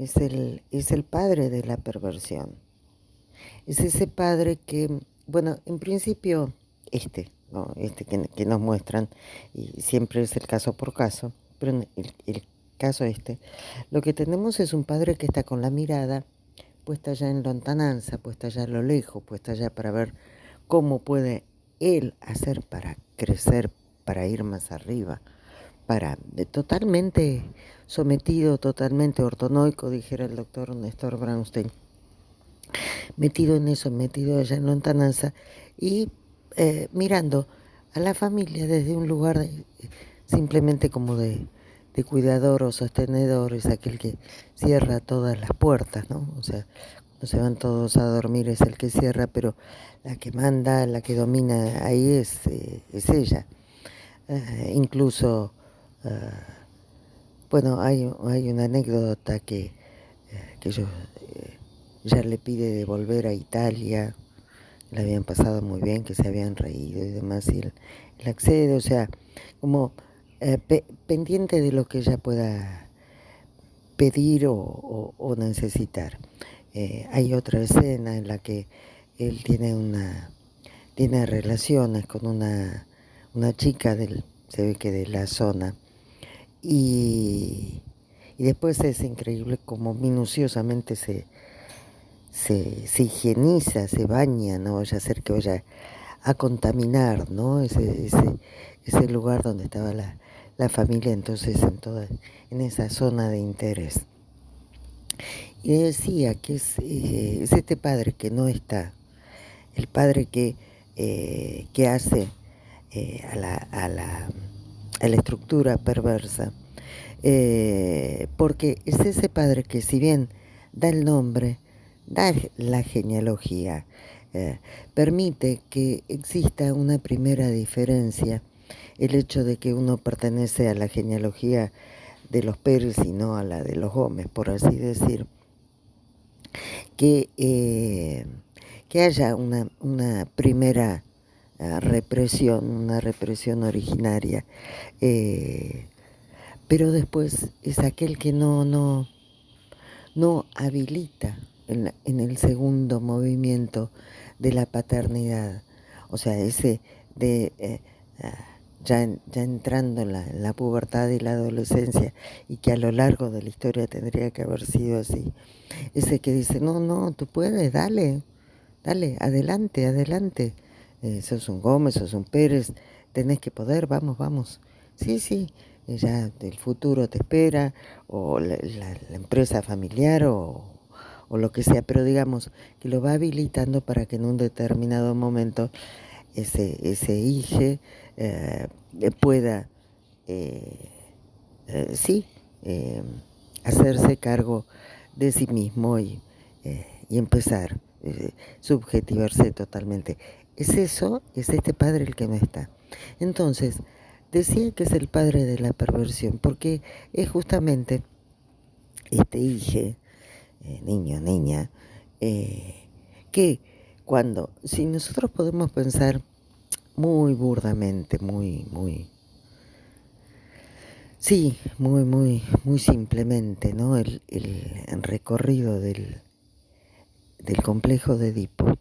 es el padre de la perversión. Es ese padre que, bueno, en principio, ¿no? Que nos muestran, y siempre es el caso por caso, pero en el caso lo que tenemos es un padre que está con la mirada puesta ya en lontananza, puesta ya a lo lejos, puesta ya para ver cómo puede él hacer para crecer, para ir más arriba, totalmente sometido, totalmente ortonoico, dijera el doctor Néstor Brownstein, metido en eso, metido allá en lontananza y mirando a la familia desde un lugar simplemente como de cuidador o sostenedor, es aquel que cierra todas las puertas, ¿no? O sea, no se van todos a dormir, es el que cierra, pero la que manda, la que domina ahí es ella. Incluso, bueno, hay una anécdota que ellos ya le pide de volver a Italia, le habían pasado muy bien, que se habían reído y demás, y él accede, o sea, como pendiente de lo que ella pueda pedir o necesitar. Hay otra escena en la que él tiene relaciones con una chica se ve que de la zona, y después es increíble como minuciosamente se higieniza, se baña, no vaya a ser que vaya a contaminar, ¿no? Ese lugar donde estaba la familia, entonces en esa zona de interés. Y decía que es este padre que no está, el padre que hace a la estructura perversa, porque es ese padre que, si bien da el nombre, da la genealogía, permite que exista una primera diferencia, el hecho de que uno pertenece a la genealogía de los Pérez y no a la de los Gómez, por así decir, que haya una primera represión, una represión originaria, pero después es aquel que no habilita en el segundo movimiento de la paternidad, o sea, ese de ya entrando en la pubertad y la adolescencia, y que a lo largo de la historia tendría que haber sido así, ese que dice, no, tú puedes, dale, adelante, sos un Gómez, sos un Pérez, tenés que poder, vamos, sí, ya el futuro te espera, o la empresa familiar, o lo que sea, pero digamos que lo va habilitando para que en un determinado momento ese hijo pueda, sí, hacerse cargo de sí mismo y empezar, subjetivarse totalmente. Es eso, es este padre el que no está. Entonces, decía que es el padre de la perversión, porque es justamente este hijo, niño, niña, que si nosotros podemos pensar muy burdamente, muy simplemente, ¿no? El recorrido del complejo de Edipo,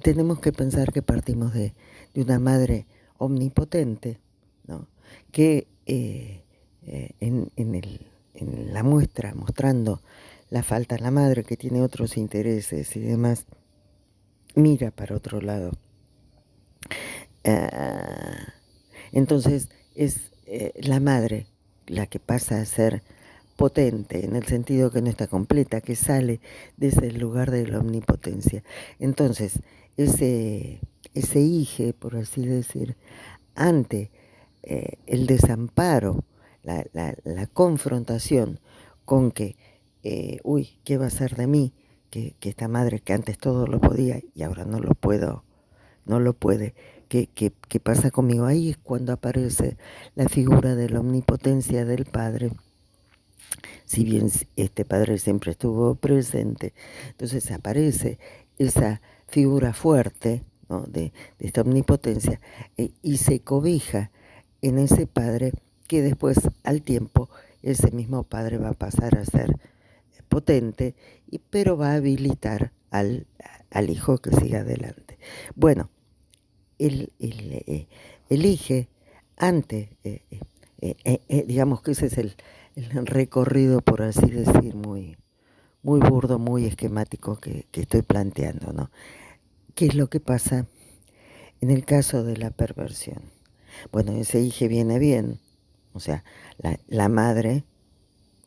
tenemos que pensar que partimos de una madre omnipotente, ¿no? Que en la muestra, mostrando la falta de la madre, que tiene otros intereses y demás, mira para otro lado. Entonces es la madre la que pasa a ser potente, en el sentido que no está completa, que sale de ese lugar de la omnipotencia. Entonces, ese hijo, por así decir, ante el desamparo, la confrontación con que, ¿qué va a ser de mí? Que esta madre que antes todo lo podía y ahora no lo puede. ¿Qué pasa conmigo? Ahí es cuando aparece la figura de la omnipotencia del padre. Si bien este padre siempre estuvo presente, entonces aparece esa figura fuerte, ¿no? de esta omnipotencia, y se cobija en ese padre que después, al tiempo, ese mismo padre va a pasar a ser potente, pero va a habilitar al hijo que siga adelante. Bueno, él elige antes, digamos que ese es el recorrido, por así decir, muy, muy burdo, muy esquemático que estoy planteando, ¿no? ¿Qué es lo que pasa en el caso de la perversión? Bueno, ese hijo viene bien, o sea, la madre,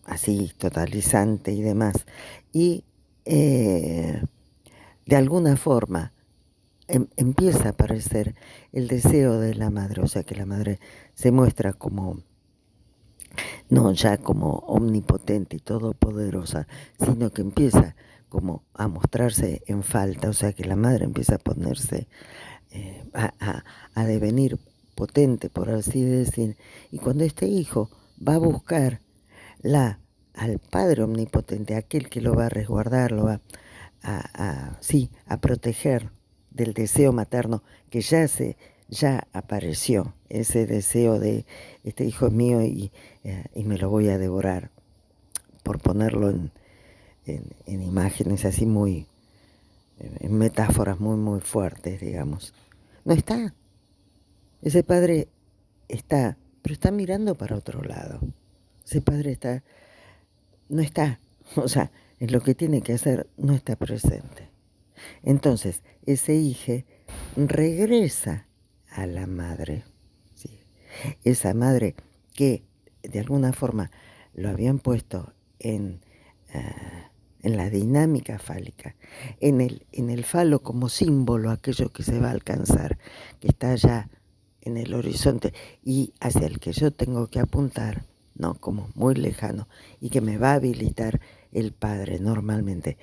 así, totalizante y demás, y de alguna forma empieza a aparecer el deseo de la madre, o sea que la madre se muestra como, no ya como omnipotente y todopoderosa, sino que empieza como a mostrarse en falta, o sea que la madre empieza a ponerse, a devenir potente, por así decir, y cuando este hijo va a buscar al Padre Omnipotente, aquel que lo va a resguardar, lo va sí, a proteger del deseo materno que ya apareció, ese deseo de este hijo es mío y me lo voy a devorar, por ponerlo en imágenes así muy, en metáforas muy, muy fuertes, digamos. No está, ese padre está, pero está mirando para otro lado. Ese padre no está, o sea, en lo que tiene que hacer no está presente. Entonces, ese hijo regresa a la madre, ¿sí? Esa madre que de alguna forma lo habían puesto en la dinámica fálica, en el falo como símbolo, aquello que se va a alcanzar, que está allá en el horizonte y hacia el que yo tengo que apuntar, ¿no? Como muy lejano, y que me va a habilitar el Padre normalmente.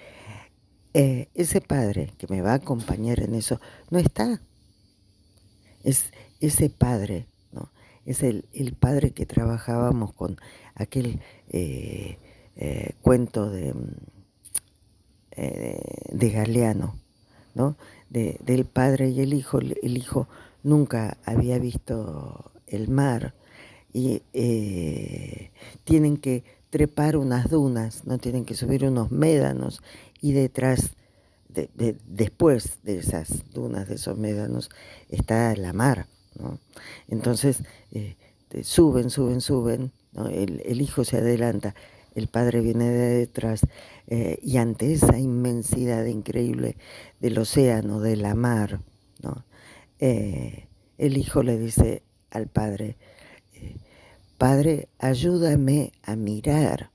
Ese Padre que me va a acompañar en eso no está. Es ese Padre, ¿no? Es el Padre que trabajábamos con aquel cuento de Galeano, ¿no? Del padre y el hijo. El hijo nunca había visto el mar y tienen que trepar unas dunas, ¿no? Tienen que subir unos médanos y detrás, después de esas dunas, de esos médanos, está la mar, ¿no? Entonces suben, ¿no? El hijo se adelanta, el padre viene de detrás, y ante esa inmensidad increíble del océano, de la mar, ¿no? El hijo le dice al padre, Padre, ayúdame a mirar,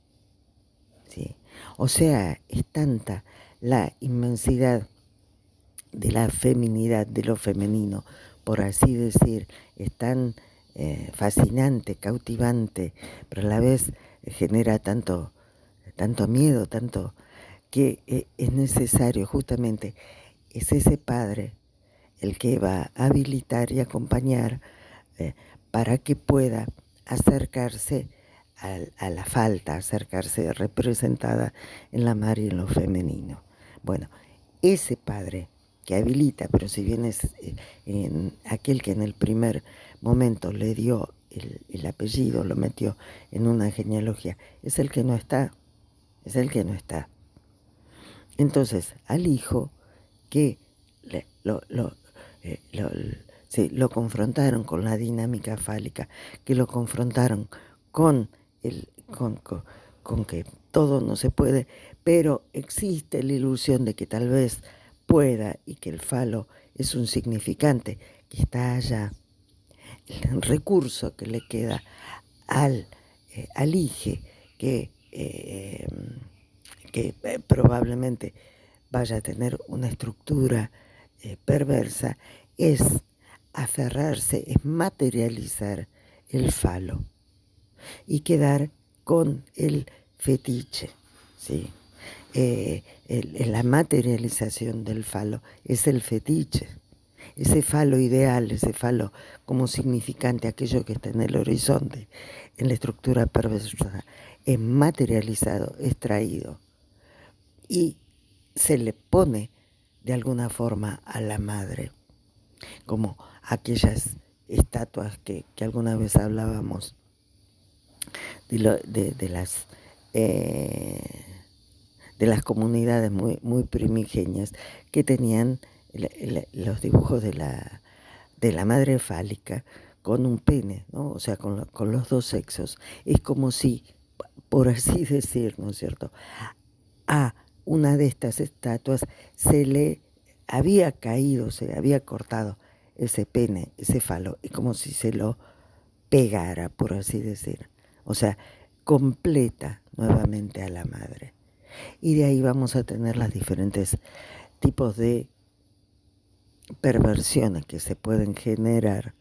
¿sí? O sea, es tanta la inmensidad de la feminidad, de lo femenino, por así decir, es tan fascinante, cautivante, pero a la vez genera tanto miedo, tanto que es necesario, justamente, es ese padre el que va a habilitar y acompañar para que pueda acercarse a la falta, acercarse representada en la mar y en lo femenino. Bueno, ese padre que habilita, pero si bien es aquel que en el primer momento le dio el apellido, lo metió en una genealogía, es el que no está, es el que no está. Entonces, al hijo que lo confrontaron con la dinámica fálica, que lo confrontaron con, el, con que todo no se puede, pero existe la ilusión de que tal vez pueda y que el falo es un significante que está allá. El recurso que le queda al hijo que probablemente vaya a tener una estructura perversa, es aferrarse, es materializar el falo y quedar con el fetiche, ¿sí? La materialización del falo es el fetiche, ese falo ideal, ese falo como significante, aquello que está en el horizonte, en la estructura perversa, es materializado, es traído y se le pone de alguna forma a la madre, como aquellas estatuas que alguna vez hablábamos eh, de las comunidades muy, muy primigenias que tenían los dibujos de la madre fálica con un pene, ¿no? O sea, con los dos sexos. Es como si, por así decir, ¿no es cierto?, a una de estas estatuas se le había caído, se le había cortado ese pene, ese falo, y como si se lo pegara, por así decir. O sea, completa nuevamente a la madre. Y de ahí vamos a tener los diferentes tipos de perversiones que se pueden generar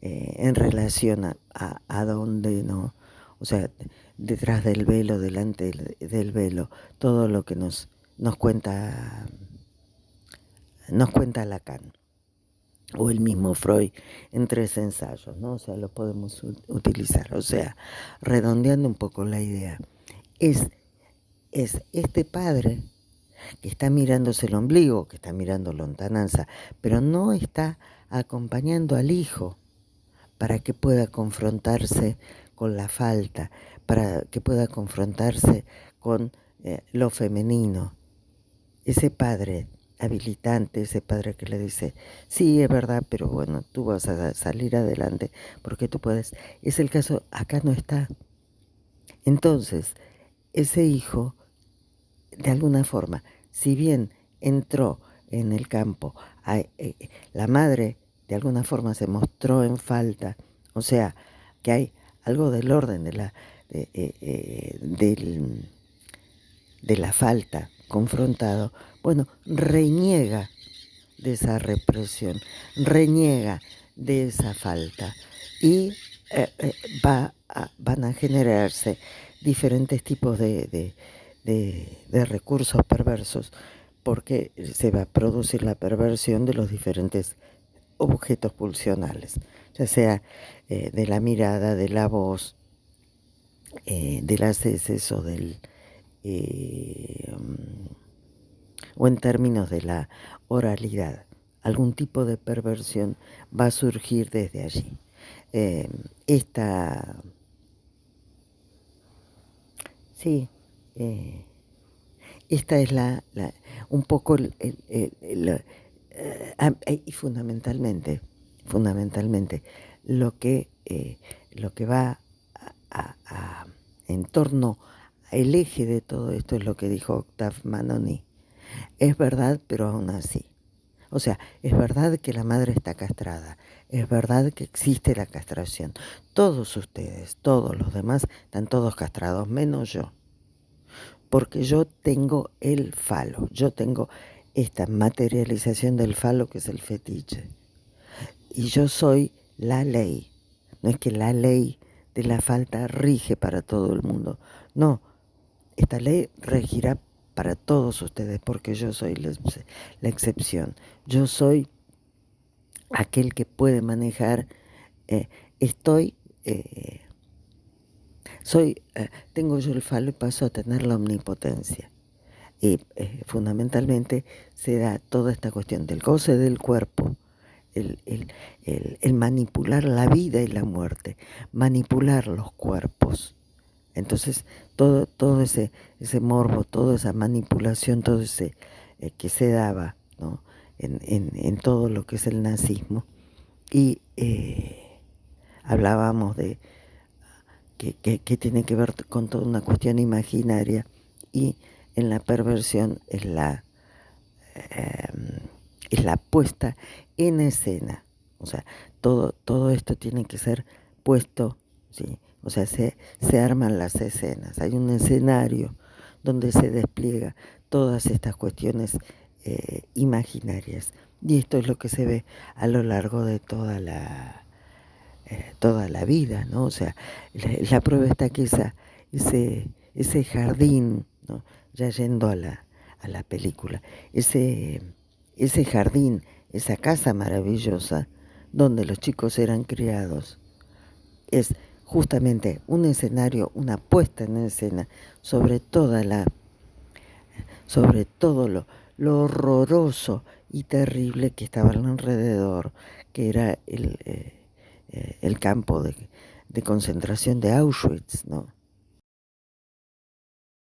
en relación a donde no, o sea, detrás del velo, delante del velo, todo lo que nos cuenta Lacan o el mismo Freud en 3 ensayos, ¿no? O sea, lo podemos utilizar. O sea, redondeando un poco la idea, es este padre que está mirándose el ombligo, que está mirando lontananza, pero no está acompañando al hijo para que pueda confrontarse con la falta, para que pueda confrontarse con lo femenino. Ese padre habilitante, ese padre que le dice, sí, es verdad, pero bueno, tú vas a salir adelante porque tú puedes. Es el caso, acá no está. Entonces, ese hijo, de alguna forma, si bien entró en el campo, la madre de alguna forma se mostró en falta, o sea, que hay algo del orden de la falta confrontado, bueno, reniega de esa represión, reniega de esa falta y van a generarse diferentes tipos de recursos perversos, porque se va a producir la perversión de los diferentes objetos pulsionales, ya sea de la mirada, de la voz, de las heces o en términos de la oralidad. Algún tipo de perversión va a surgir desde allí. Sí, esta es un poco y fundamentalmente lo que va en torno al eje de todo esto es lo que dijo Octave Manoni. Es verdad, pero aún así. O sea, es verdad que la madre está castrada, es verdad que existe la castración. Todos ustedes, todos los demás, están todos castrados, menos yo. Porque yo tengo el falo, yo tengo esta materialización del falo que es el fetiche. Y yo soy la ley. No es que la ley de la falta rige para todo el mundo. No, esta ley regirá para todos ustedes porque yo soy la excepción. Yo soy aquel que puede manejar, tengo yo el falo y paso a tener la omnipotencia. Y fundamentalmente se da toda esta cuestión del goce del cuerpo, el manipular la vida y la muerte, manipular los cuerpos. Entonces, todo ese morbo, toda esa manipulación, todo ese que se daba, ¿no?, en todo lo que es el nazismo. Y hablábamos de que tiene que ver con toda una cuestión imaginaria, y en la perversión es la puesta en escena. O sea, todo esto tiene que ser puesto, ¿sí? O sea, se arman las escenas. Hay un escenario donde se despliega todas estas cuestiones imaginarias. Y esto es lo que se ve a lo largo de toda la vida, ¿no? O sea, la prueba está que ese jardín, ¿no?, ya yendo a la película, ese jardín, esa casa maravillosa donde los chicos eran criados, es justamente un escenario, una puesta en escena sobre todo lo horroroso y terrible que estaba alrededor, que era el campo de concentración de Auschwitz, ¿no?